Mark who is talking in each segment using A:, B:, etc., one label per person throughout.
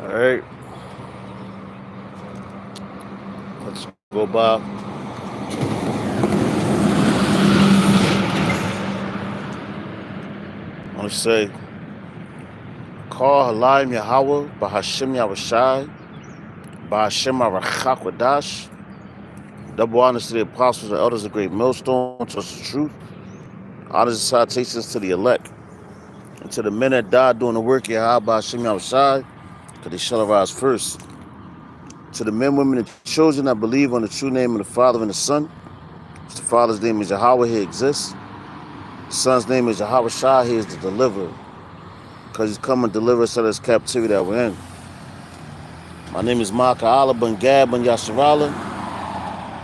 A: All right, let's go by. I want to say, Call Halayim Yahweh, Bahashim Yahushai, Bahashim Arachakwadash. Double honors to the apostles and elders of great millstone, to us the truth. Honors and salutations to the elect, and to the men that died doing the work of Yahweh, Bahashim Yahushai, because they shall arise first. To the men, women, and children that believe on the true name of the Father and the Son, which the Father's name is Yahweh, he exists. The Son's name is Yahweh Shai, he is the deliverer, because he's come and deliver us out of this captivity that we're in. My name is Maka Allah Ben Gab Ben Yasharala,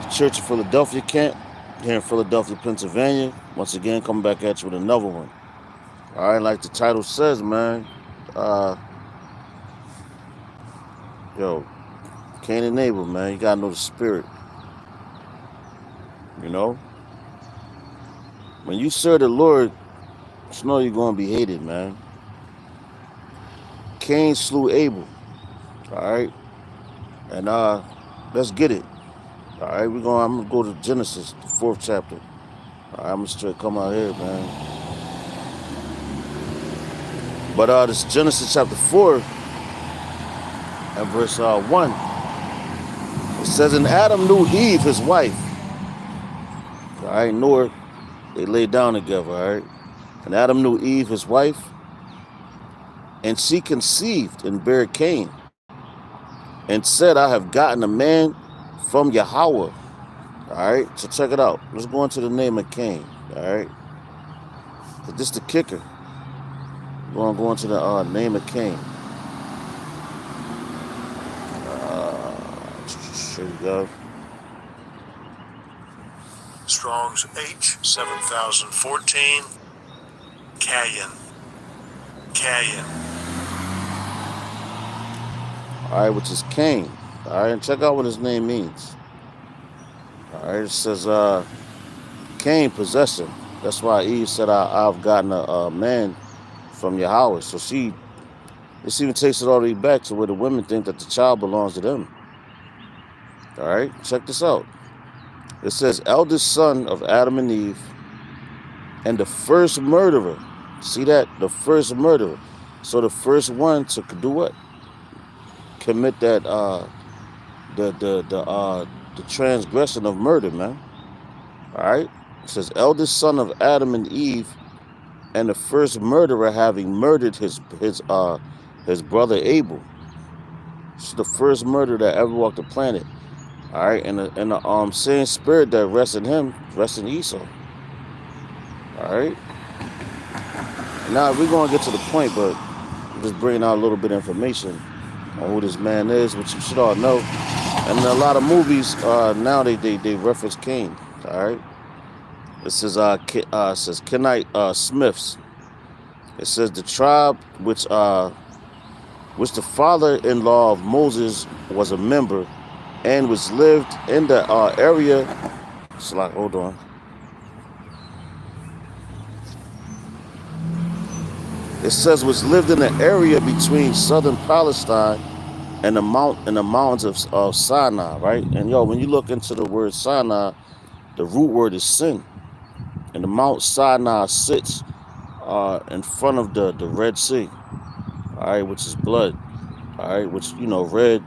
A: the Church of Philadelphia camp, here in Philadelphia, Pennsylvania. Once again, coming back at you with another one. All right, like the title says, man, uh, yo, Cain and Abel, man, you gotta know the spirit. You know, when you serve the Lord, just know you're gonna be hated, man. Cain slew Abel. All right, and let's get it. All right, I'm gonna go to Genesis, the 4th chapter. All right, I'm gonna straight come out here, man. But this Genesis chapter 4 and verse 1. It says, and Adam knew Eve, his wife. All right, nor they laid down together. All right, and Adam knew Eve, his wife, and she conceived and bare Cain, and said, I have gotten a man from Yahweh. All right, so check it out. Let's go into the name of Cain. All right, so this the kicker. We're gonna go into the name of Cain. Here you go.
B: Strong's H 7014. Cain.
A: All right, which is Cain. All right, and check out what his name means. All right, it says Cain, possessor. That's why Eve said, I've gotten a man from Yahweh. So this even takes it all the way back to where the women think that the child belongs to them. All right, check this out. It says, eldest son of Adam and Eve, and the first murderer. See that? The first murderer. So the first one to do what? Commit that the transgression of murder, man. All right. It says, eldest son of Adam and Eve, and the first murderer, having murdered his brother Abel. It's the first murderer that ever walked the planet. All right, and the same spirit that rests in him rests in Esau. All right. Now we're gonna get to the point, but I'm just bringing out a little bit of information on who this man is, which you should all know. And in a lot of movies now they reference Cain. All right. It says Kenite Smiths. It says the tribe which the father-in-law of Moses was a member, and was lived in the area. It's like, hold on. It says was lived in the area between southern Palestine and the mountains of Sinai, right? And when you look into the word Sinai, the root word is sin, and the Mount Sinai sits in front of the Red Sea, all right, which is blood, all right, which red,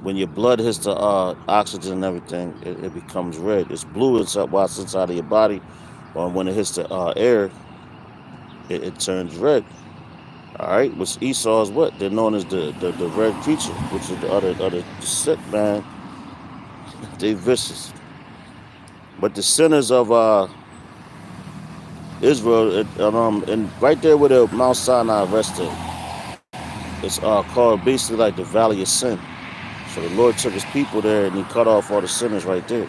A: when your blood hits the oxygen and everything, it becomes red. It's blue while it's inside of your body, or when it hits the air, it turns red. All right, which Esau is what? They're known as the red creature, which is the other sick, man. They vicious. But the sinners of Israel, and right there where the Mount Sinai rested, it's called basically like the Valley of Sin. So the Lord took his people there and he cut off all the sinners right there.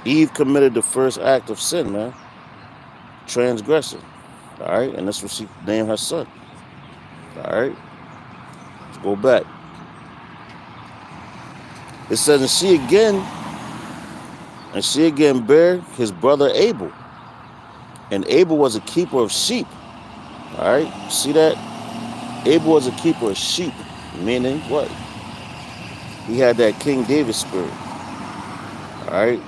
A: Eve committed the first act of sin, man. Transgression. All right, and that's what she named her son. All right, let's go back. It says, and she again bare his brother Abel. And Abel was a keeper of sheep. All right, see that? Abel was a keeper of sheep, meaning what? He had that King David spirit. All right,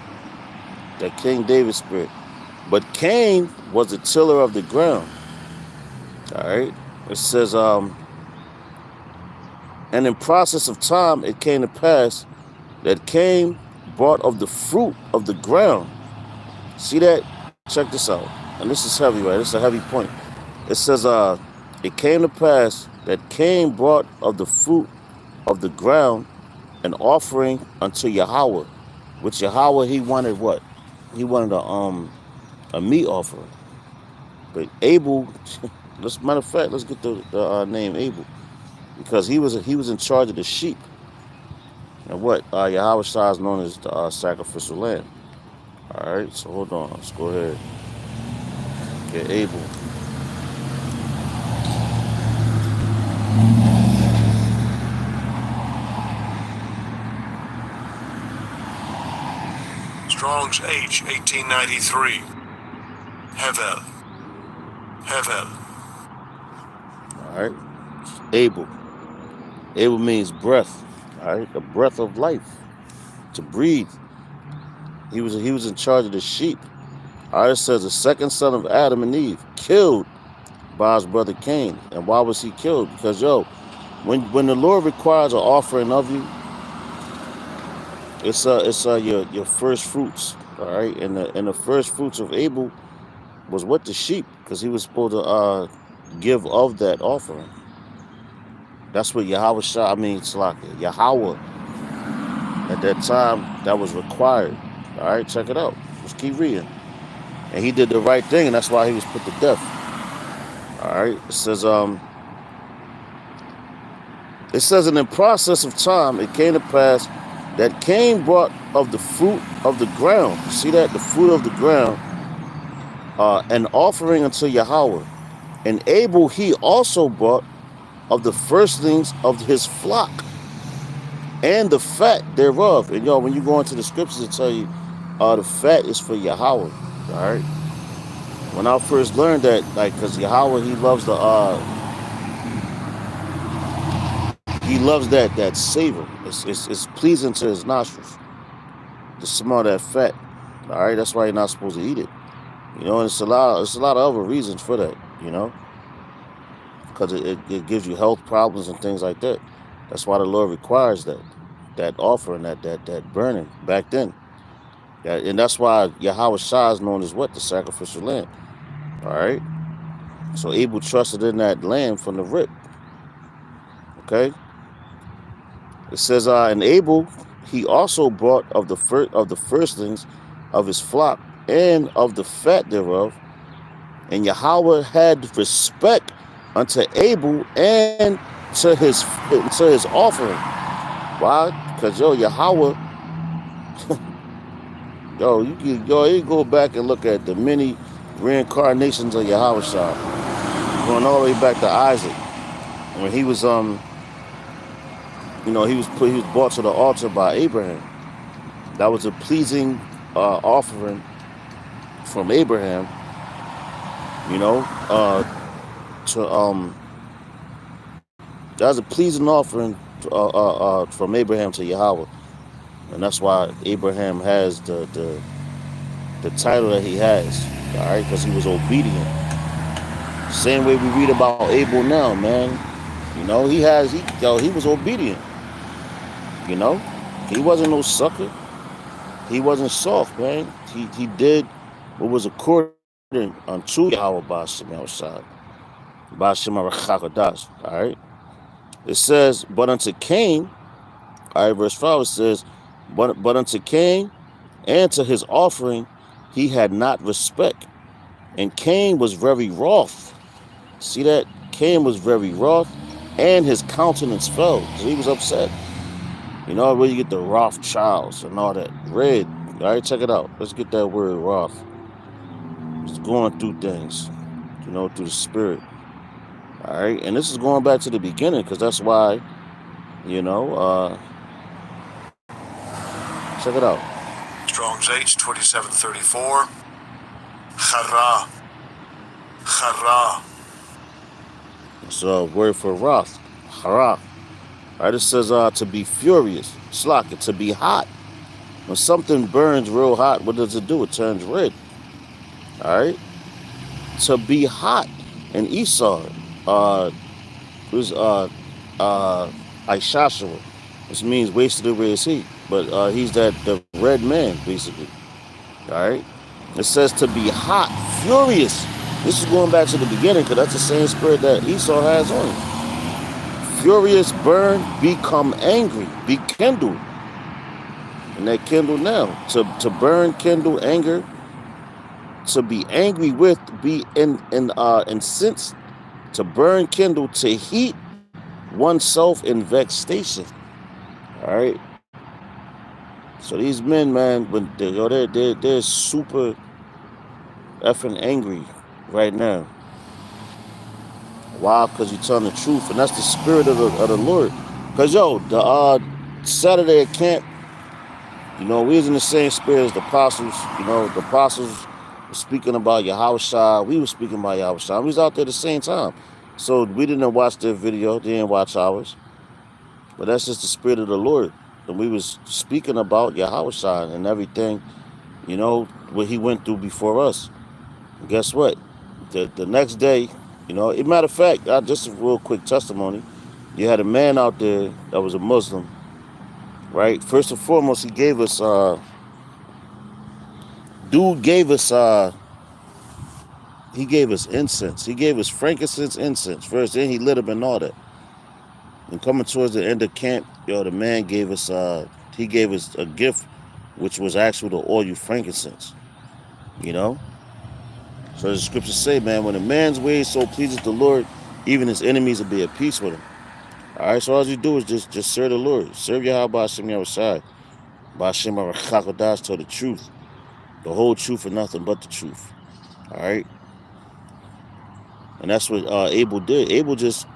A: that King David spirit. But Cain was a tiller of the ground. All right. It says, and in process of time it came to pass that Cain brought of the fruit of the ground. See that? Check this out. And this is heavy, right? This is a heavy point. It says, it came to pass that Cain brought of the fruit of the ground an offering unto Yahweh. Which Yahweh he wanted what? He wanted a meat offering. But Abel, matter of fact, let's get the name Abel, because he was in charge of the sheep. And what Yahweh Shah is known as the sacrificial lamb. All right, so hold on, let's go ahead. Get Abel.
B: Strong's H 1893. Hevel.
A: All right, Abel. Abel means breath. All right, the breath of life, to breathe. He was in charge of the sheep. All right, it says the second son of Adam and Eve, killed by his brother Cain. And why was he killed? Because when the Lord requires an offering of you, it's your first fruits. All right, and the first fruits of Abel was what? The sheep, because he was supposed to give of that offering. That's what Yahweh Shah, Salaki, Yahweh, at that time, that was required. All right, check it out. Let's keep reading. And he did the right thing, and that's why he was put to death. All right, it says, and in process of time, it came to pass that Cain brought of the fruit of the ground. See that? The fruit of the ground, an offering unto Yahweh. And Abel he also brought of the firstlings of his flock and the fat thereof. And when you go into the scriptures, it tell you the fat is for Yahweh. All right. When I first learned that, like, because Yahweh he loves that savor. It's pleasing to his nostrils. The smell of that fat. All right. That's why you're not supposed to eat it. And it's a lot of other reasons for that. Because it gives you health problems and things like that. That's why the Lord requires that offering, that burning back then. And that's why Yahweh Shah is known as what? The sacrificial lamb. All right. So Abel trusted in that lamb from the rip. Okay. It says, and Abel he also brought of the firstlings of his flock and of the fat thereof. And Yahweh had respect unto Abel and to his offering. Why? Because Yahweh, you go back and look at the many reincarnations of Yahweh Shah, going all the way back to Isaac, when he was he was brought to the altar by Abraham. That was a pleasing offering from Abraham. That was a pleasing offering from Abraham to Yahweh, and that's why Abraham has the title that he has. All right, because he was obedient. Same way we read about Abel now, man. He was obedient. He wasn't no sucker. He wasn't soft, man. He did what was according unto Yahweh Ba'ashem outside. Ba'ashem Arachakadas. All right. It says, but unto Cain, all right, verse 5, it says, but unto Cain and to his offering he had not respect. And Cain was very wroth. See that? Cain was very wroth, and his countenance fell. So he was upset. Where you get the Rothschilds and all that. Red. All right, check it out. Let's get that word Roth. It's going through things, through the spirit. All right, and this is going back to the beginning, because that's why, check it out.
B: Strong's H 2734. Chara.
A: It's a word for wrath, hara. Right? It says to be furious, slack it, to be hot. When something burns real hot, what does it do? It turns red. All right, to be hot. And Esau was Ishashua, which means wasted over his heat. But he's the red man basically. All right. It says to be hot, furious. This is going back to the beginning because that's the same spirit that Esau has on him. Furious, burn, become angry, be kindled. And that kindle now. To burn, kindle, anger. To be angry with, be incensed. To burn, kindle, to heat oneself in vexation. All right. So these men, man, when they're super effing angry right now. Why? Because you're telling the truth, and that's the spirit of the Lord. Because the Saturday at camp, we was in the same spirit as the apostles. The apostles were speaking about Yahushua. We were speaking about Yahushua. We was out there at the same time. So we didn't watch their video. They didn't watch ours. But that's just the spirit of the Lord. And we was speaking about Yahushua and everything, what he went through before us. And guess what? The next day, matter of fact, just a real quick testimony. You had a man out there that was a Muslim, right? First and foremost, he gave us incense. He gave us frankincense incense first, then he lit up and all that. And coming towards the end of camp, the man gave us he gave us a gift, which was actually the oil frankincense. So the scriptures say, man, when a man's way so pleases the Lord, even his enemies will be at peace with him. All right, so all you do is just serve the Lord. Serve Yahweh Ba'ashem Yahushai. Ba'ashem Arachakadas, tell the truth. The whole truth and nothing but the truth. All right? And that's what Abel did. Abel just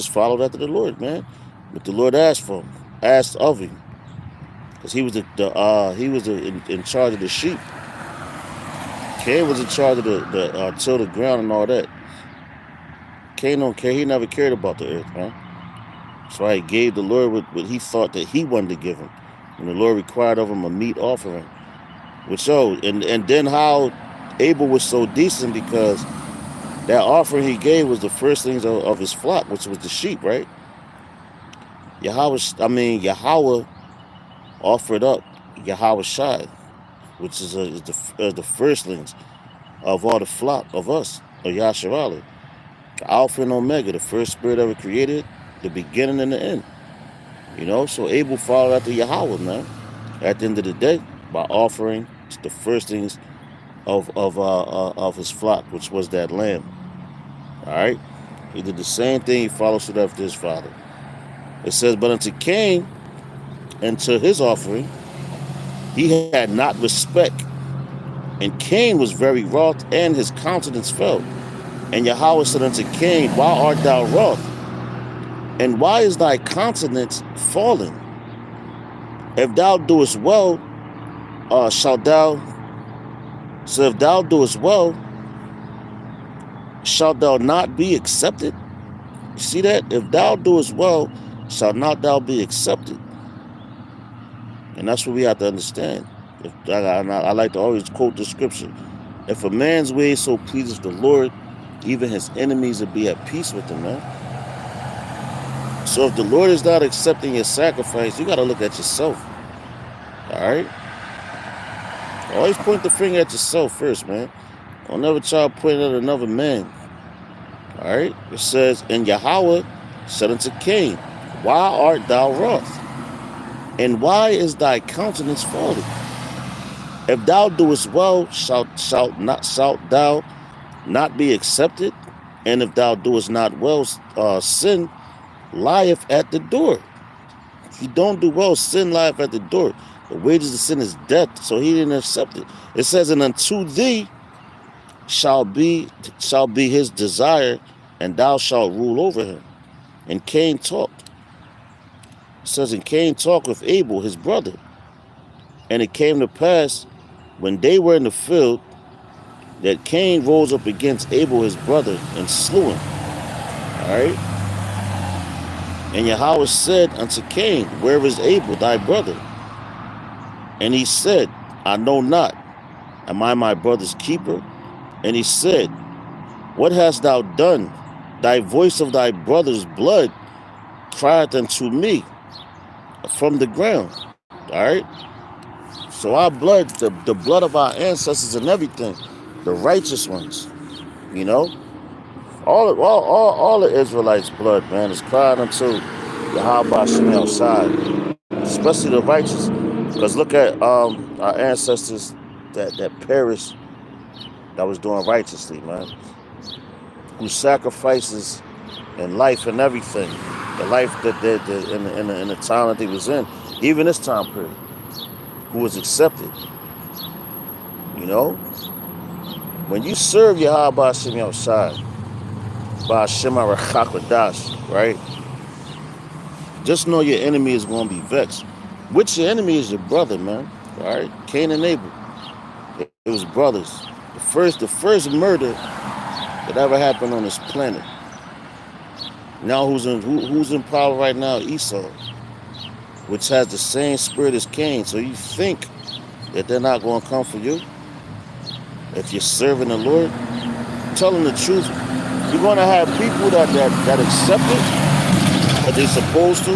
A: followed after the Lord, man. What the Lord asked of him. Because he was in charge of the sheep. Cain was in charge of the till the ground and all that. Cain don't care. He never cared about the earth, man. That's why he gave the Lord what he thought that he wanted to give him. And the Lord required of him a meat offering. And then how Abel was so decent because that offering he gave was the first things of his flock, which was the sheep, right? Yahweh offered up Yahushai, which is the firstlings of all the flock of us, of Yasharali. The Alpha and Omega, the first spirit ever created, the beginning and the end. So Abel followed after Yahweh, man. At the end of the day, by offering the firstlings of his flock, which was that lamb. All right? He did the same thing. He followed suit after his father. It says, but unto Cain and to his offering, he had not respect. And Cain was very wroth, and his countenance fell. And Yahweh said unto Cain, why art thou wroth? And why is thy countenance fallen? If thou doest well, shalt thou. So if thou doest well, shalt thou not be accepted? You see that? If thou doest well, shalt not thou be accepted? And that's what we have to understand. I like to always quote the scripture. If a man's way so pleases the Lord, even his enemies will be at peace with him, man. So if the Lord is not accepting your sacrifice, you got to look at yourself. All right? Always point the finger at yourself first, man. Don't never try to point at another man. All right? It says, and Yahweh said unto Cain, why art thou wroth? And why is thy countenance fallen? If thou doest well, shalt thou not be accepted? And if thou doest not well, sin lieth at the door. If you don't do well, sin lieth at the door. The wages of sin is death, so he didn't accept it. It says, and unto thee shall be his desire, and thou shalt rule over him. And Cain talked. It says, and Cain talked with Abel, his brother. And it came to pass, when they were in the field, that Cain rose up against Abel, his brother, and slew him. All All right. And Yahweh said unto Cain, where is Abel thy brother? And he said, I know not. Am I my brother's keeper? And he said, what hast thou done? Thy voice of thy brother's blood crieth unto me from the ground. All right. So our blood, the blood of our ancestors and everything, the righteous ones, you know, all the Israelites' blood, man, is crying unto Yahweh Hashem outside, especially the righteous. Because look at our ancestors that perished, that was doing righteously, man, whose sacrifices and life and everything, the life that they in the time that they was in, even this time period, who was accepted, you know. When you serve Yahweh Hashem outside, by Hashem Arachakadash, right? Just know your enemy is going to be vexed. Which your enemy is your brother, man. All right, Cain and Abel. It was brothers. The first murder that ever happened on this planet. Now who's in power right now? Esau, which has the same spirit as Cain. So you think that they're not going to come for you? If you're serving the Lord, tell them the truth. You're going to have people that accept it, that they're supposed to,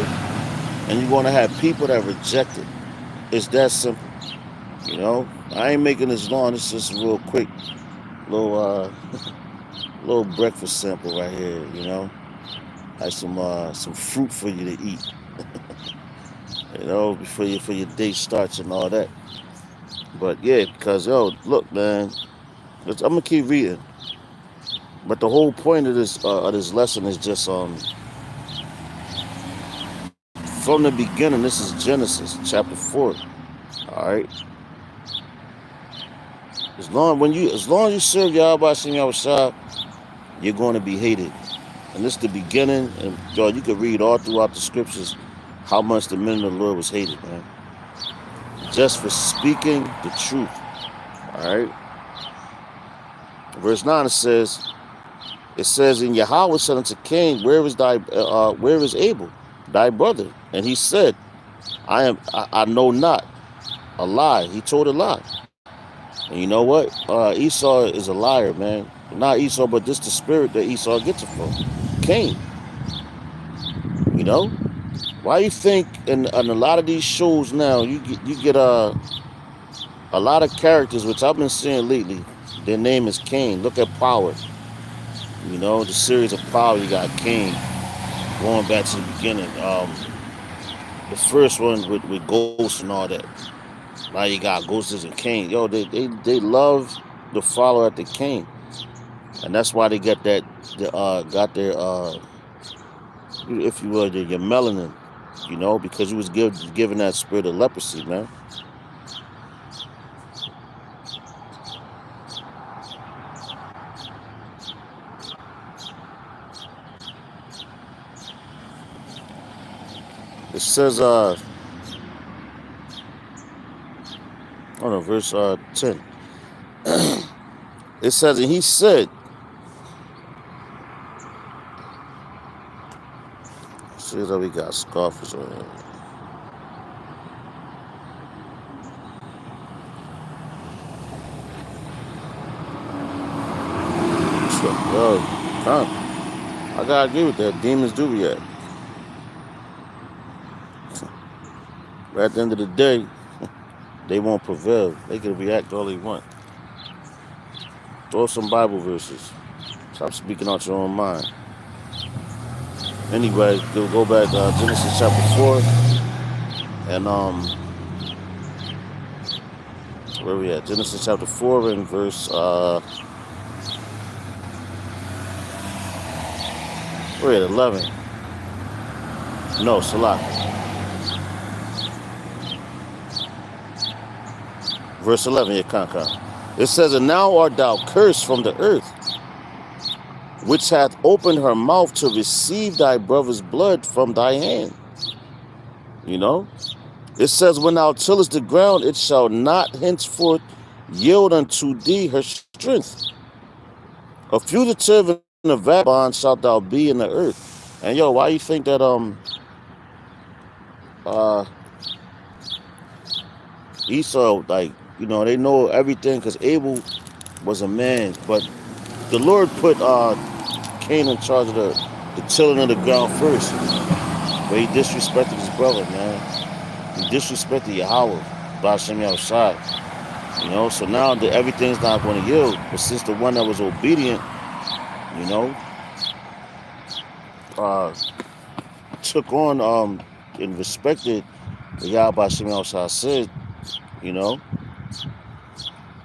A: and you're going to have people that reject it. It's that simple. You know, I ain't making this long. It's just a real quick little little breakfast sample right here. You know, have some fruit for you to eat. You know, before your day starts and all that. But yeah, because look, man, I'm gonna keep reading. But the whole point of this lesson is just from the beginning. This is Genesis chapter 4. All right. As long as you serve Yahweh Hashem Yahushua, you're going to be hated. And this is the beginning. And you can read all throughout the scriptures how much the men of the Lord was hated, man. Just for speaking the truth. All right. Verse 9 it says, and Yahweh said unto Cain, where is Abel, thy brother? And he said, I know not. A lie. He told a lie. And you know what? Esau is a liar, man. Not Esau, but just the spirit that Esau gets it from. Cain. You know? Why you think in a lot of these shows now, you get a lot of characters, which I've been seeing lately, their name is Cain. Look at Power. You know, the series of Power, you got Cain. Going back to the beginning. The first one with Ghosts and all that. Now you got Ghosts and Cain. Yo, they love to follow after Cain. And that's why they got their if you will, your melanin, you know, because he was given that spirit of leprosy, man. It says, verse 10. It says, and he said, see that we got scoffers on here. Yo, I gotta agree with that. Demons do react. But at the end of the day, they won't prevail. They can react all they want. Throw some Bible verses. Stop speaking out your own mind. Anyway, we'll go back to Genesis chapter 4. And where we at? Genesis chapter 4 and verse we're at 11. No, Salah. Verse 11, it says, and now art thou cursed from the earth, which hath opened her mouth to receive thy brother's blood from thy hand. You know? It says, when thou tillest the ground, it shall not henceforth yield unto thee her strength. A fugitive a vagabond shalt thou be in the earth. And yo, why you think that uh Esau, like, they know everything because Abel was a man, but the Lord put Cain in charge of the tilling of the ground first, but he disrespected his brother, man. He disrespected Yahweh, Bashem Yahushai. So now that everything's not going to yield, but since the one that was obedient, you know, uh, took on and respected what Yahweh Bashem Yahushai said, you know,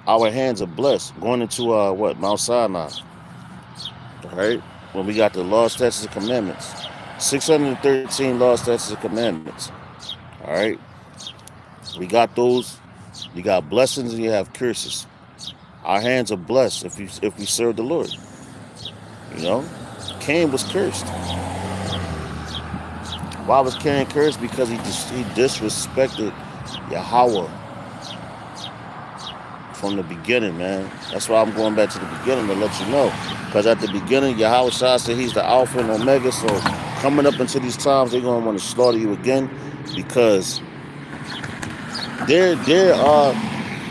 A: our hands are blessed going into Mount Sinai, right? When we got the law, statutes, and commandments, 613 law, statutes, and commandments. All right, we got those. You got blessings and you have curses. Our hands are blessed if we serve the Lord. Cain was cursed. Why was Cain cursed? Because he disrespected Yahweh from the beginning, man. That's why I'm going back to the beginning to let you know. Because at the beginning, Yahweh Shah said he's the Alpha and Omega. So coming up into these times, they're going to want to slaughter you again. Because they're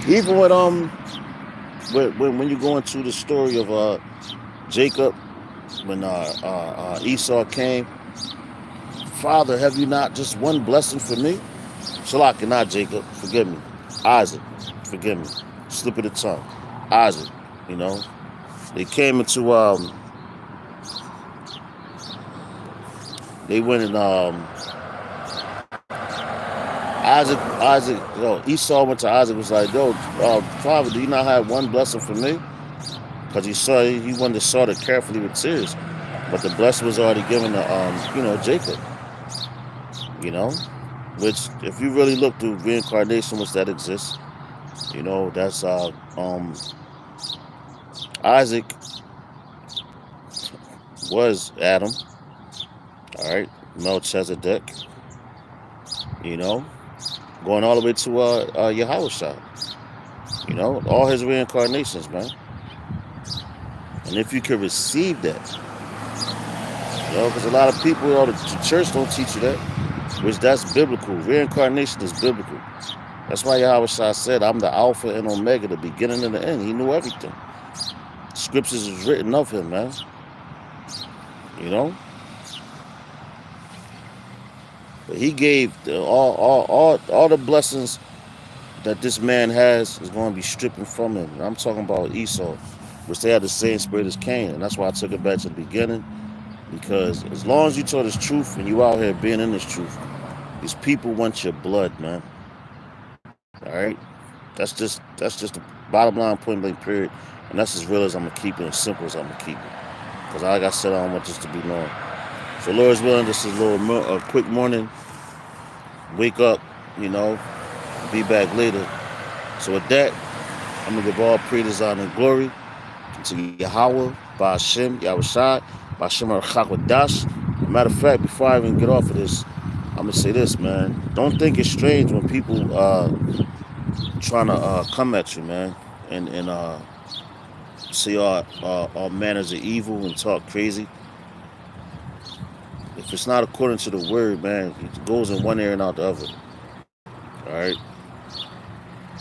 A: even when you go into the story of Jacob, when Esau came, Father, have you not just one blessing for me? Shalak, not Jacob, forgive me. Isaac, forgive me. Slip of the tongue. Isaac, they came into they went and Esau went to Isaac, was like, yo, Father, do you not have one blessing for me? Because he wanted to sort it carefully with tears. But the blessing was already given to Jacob. Which if you really look through reincarnation, which that exists, that's Isaac was Adam, all right, Melchizedek, going all the way to Yahushua, all his reincarnations, man. And if you could receive that, because a lot of people, the church don't teach you that, which that's biblical. Reincarnation is biblical. That's why Yahushua said, I'm the Alpha and Omega, the beginning and the end. He knew everything. Scriptures is written of him, man. But he gave all the blessings that this man has is going to be stripping from him. And I'm talking about Esau, which they had the same spirit as Cain. And that's why I took it back to the beginning. Because as long as you taught this truth and you out here being in this truth, these people want your blood, man. All right? That's just the bottom line, point blank, period. And that's as real as I'm going to keep it, as simple as I'm going to keep it. Because like I said, I don't want this to be long. So Lord's willing, this is a quick morning. Wake up, be back later. So with that, I'm going to give all praise, honor, and glory to Yahweh, Ba'ashem, Yahushai, Ba'ashem Arachak. Matter of fact, before I even get off of this, I'm going to say this, man. Don't think it's strange when people trying to come at you, man, and say all manners of evil and talk crazy. If it's not according to the word, man, it goes in one ear and out the other. All right?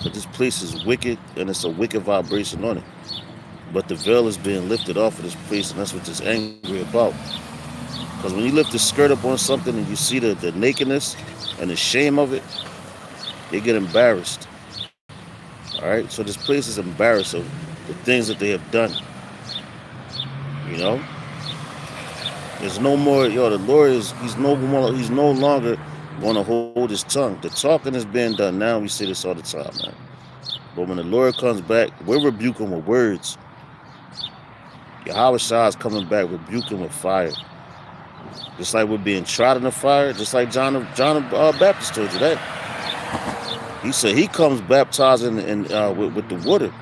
A: But this place is wicked, and it's a wicked vibration on it. But the veil is being lifted off of this place, and that's what this angry about. Because when you lift the skirt up on something and you see the nakedness and the shame of it, they get embarrassed. All right? So this place is embarrassed of the things that they have done. There's no more, the Lord he's no longer going to hold his tongue. The talking is being done now. We say this all the time, man. But when the Lord comes back, we're rebuking with words. Yahweh Shah is coming back, rebuking with fire. Just like we're being tried in the fire, just like John the Baptist told you that. He said he comes baptizing with the water.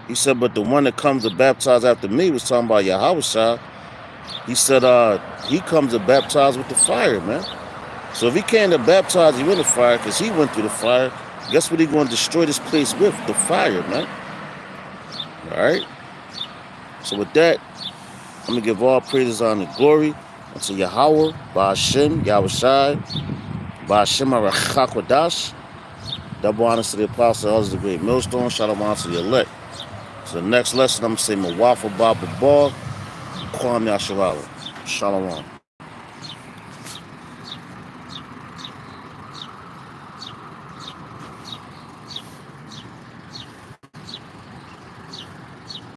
A: He said, but the one that comes to baptize after me was talking about Yahweh Shah. He said he comes to baptize with the fire, man. So if he came to baptize you in the fire, because he went through the fire, guess what he's going to destroy this place with? The fire, man. All right? So with that, I'm going to give all praise, honor, and glory unto Yahweh, Ba'ashem, Yahushai, Ba'ashem HaRachakwadash. Double honors to the apostle, elders of the great millstone. Shalom to the elect. So the next lesson, I'm going to say Mawafa Baba Bar, Kwam Yasharala. Shalom.